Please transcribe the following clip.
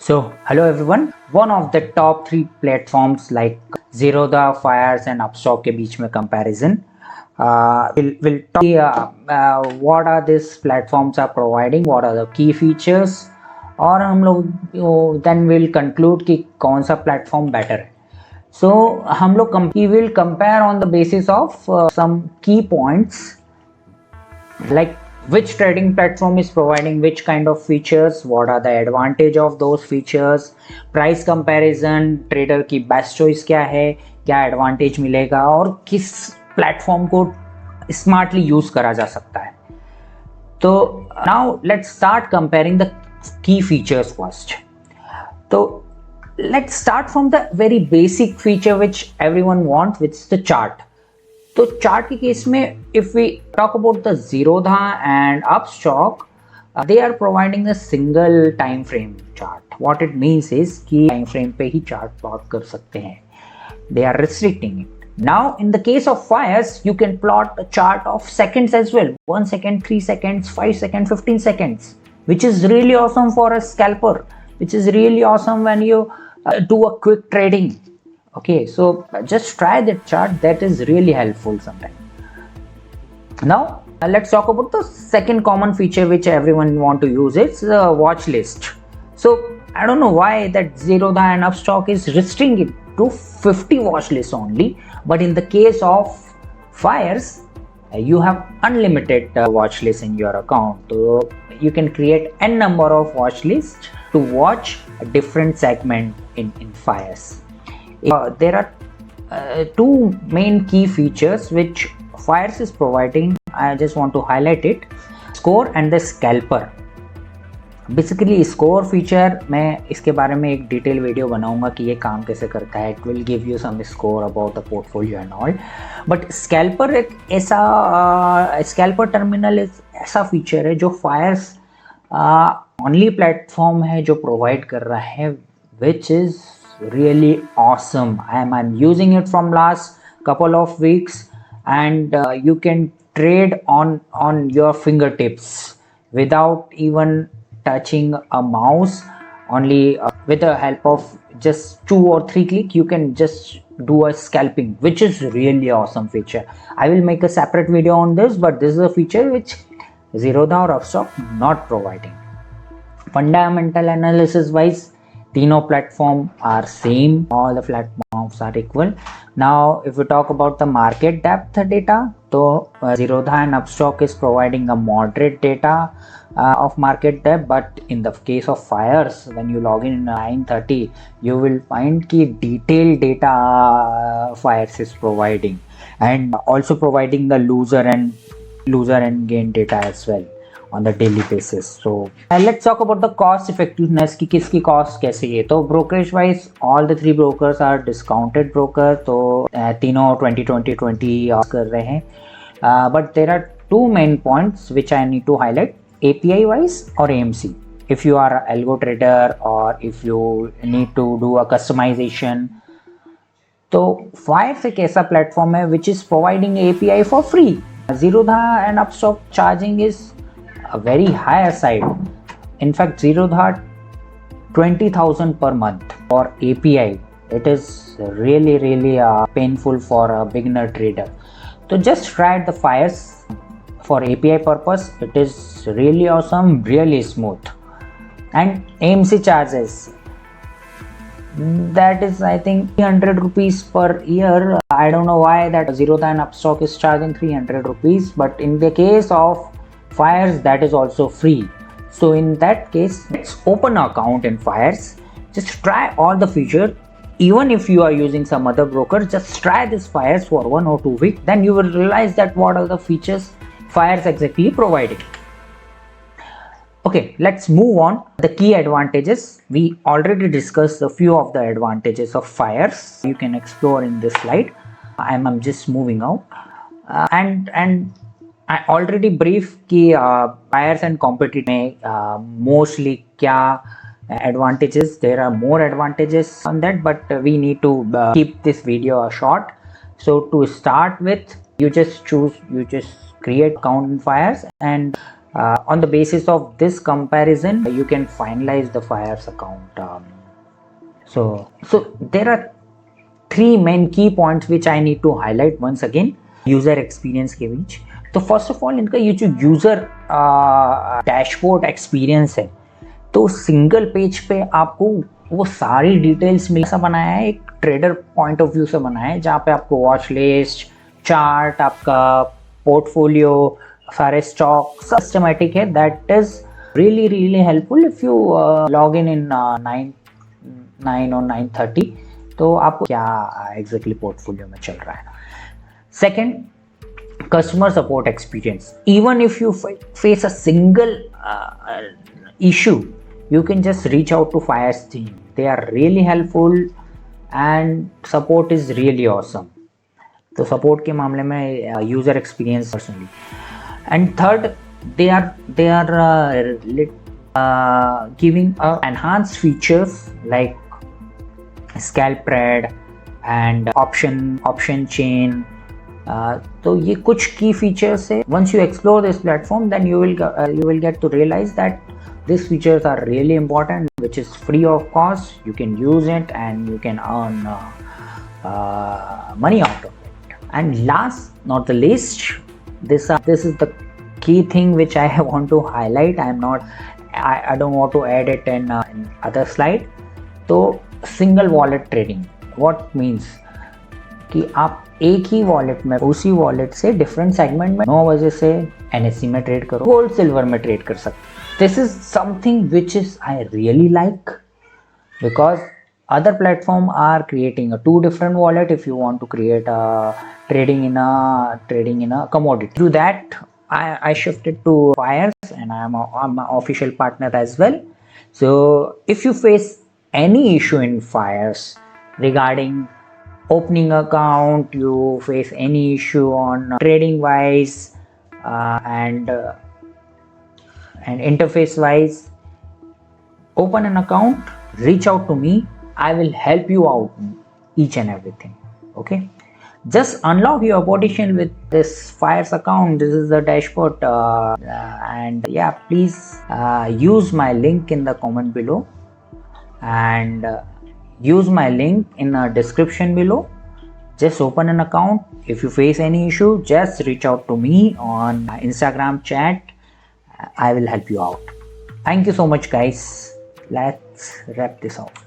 Hello everyone. One of the top three platforms like Zerodha, Fires and Upstock के बीच में comparison. We'll talk what are these platforms are providing, what are the key features, और हम लोग then we'll conclude कि कौन सा platform better है. So हम लोग we will compare on the basis of some key points like which trading platform is providing which kind of features, what are the advantage of those features, price comparison, trader की best choice क्या है, क्या advantage मिलेगा और किस platform को smartly use करा जा सकता है. तो now let's start comparing the key features first. So let's start from the very basic feature which everyone wants, which is the chart. तो चार्ट के केस में if we talk about the Zerodha and Upstox they are providing a single time frame chart. What it means is कि time frame पे ही chart plot कर सकते हैं. They are restricting it. Now in the case of Fyers you can plot a chart of seconds as well. 1 second, 3 seconds, 5 seconds, 15 seconds, which is really awesome for a scalper, which is really awesome when you do a quick trading. Okay, so just try that chart. That is really helpful sometimes. Now let's talk about the second common feature which everyone want to use. It's the watch list. So I don't know why that Zerodha and Upstock is restricting it to 50 watch lists only, but in the case of Fires you have unlimited watch lists in your account. So you can create n number of watch lists to watch a different segment in Fires. There are two main key features which Fires is providing. I just want to highlight it: score and the scalper. Basically score feature मैं इसके बारे में एक detail video बनाऊंगा कि ये काम कैसे करता है. It will give you some score about the portfolio and all. But scalper एक ऐसा scalper terminal ऐसा फीचर है जो Fires only प्लेटफॉर्म है जो प्रोवाइड कर रहा है, which is really awesome. I'm using it from last couple of weeks, and you can trade on your fingertips without even touching a mouse. Only with the help of just 2 or 3 click you can just do a scalping, which is really awesome feature. I will make a separate video on this, but this is a feature which Zerodha or Upstock not providing. Fundamental analysis wise, तीनों platform are same. All the platforms are equal. Now if we talk about the market depth data, so Zerodha and Upstock is providing a moderate data of market depth, but in the case of Fires, when you log in 9:30 you will find ki detailed data Fires is providing, and also providing the loser and gain data as well on the daily basis. So let's talk about the cost effectiveness कि किसकी cost कैसी है. तो brokerage wise all the 3 brokers are discounted broker. तो तीनों 20 कर रहे हैं. But there are 2 main points which I need to highlight: API wise और AMC. If you are an algo trader or if you need to do a customization, तो Fires एक ऐसा platform है which is providing API for free. Zerodha and Upstock charging is a very higher side. In fact, Zerodha 20,000 per month for API. It is really painful for a beginner trader. So just try the Fires for API purpose. It is really awesome, really smooth. And AMC charges, that is I think 300 rupees per year. I don't know why that Zerodha and Upstock is charging 300 rupees, but in the case of Fires that is also free. So in that case let's open an account in Fires. Just try all the features. Even if you are using some other broker, just try this Fires for 1 or 2 weeks, then you will realize that what are the features Fires exactly providing. Okay, let's move on. The key advantages, we already discussed a few of the advantages of Fires. You can explore in this slide. I'm just moving out and I already brief कि Fires and competitor में mostly क्या advantages. There are more advantages on that, but we need to keep this video short. So to start with, you just create account in Fires, and On the basis of this comparison, you can finalize the Fires account. So there are three main key points which I need to highlight once again user experience के बीच. तो first of all इनका ये जो user dashboard experience है, तो single page पे आपको वो सारी डिटेल्स मिल सा बनाया है, एक ट्रेडर पॉइंट ऑफ व्यू से बनाया है, जहाँ पे आपको वॉच लिस्ट, चार्ट, आपका पोर्टफोलियो, सारे स्टॉक सिस्टमैटिक है. That is really really helpful if you log in 9 और 9:30. तो आपको क्या एग्जैक्टली पोर्टफोलियो में चल रहा है. Second, customer support experience. Even if you face a single issue, you can just reach out to Fires team. They are really helpful and support is really awesome. तो support के मामले में user experience personally. And third, they are giving enhanced features like scalp spread and option chain. तो ये कुछ की features है. Once you explore this platform then you will get to realize that this features are really important, which is free of cost. You can use it and you can earn money out of it. And last not the least, this is the key thing which I want to highlight. I don't want to add it in other slide. तो single wallet trading, what means कि आप एक ही wallet में, उसी wallet से different segment में 9 बजे से NSE में ट्रेड करो, गोल्ड सिल्वर में ट्रेड कर सकते. This is something which is I really like, because other platform are creating a 2 different wallet if you want to create a trading in a commodity. Through that I shifted to Fires, and I'm an official partner as well. So if you face any issue in Fires regarding opening account, you face any issue on trading wise and interface wise, open an account, reach out to me. I will help you out each and everything. Okay, just unlock your potential with this Fires account. This is the dashboard, and yeah, please use my link in the comment below, and use my link in the description below. Just open an account. If you face any issue, just reach out to me on Instagram chat. I will help you out. Thank you so much, guys. Let's wrap this up.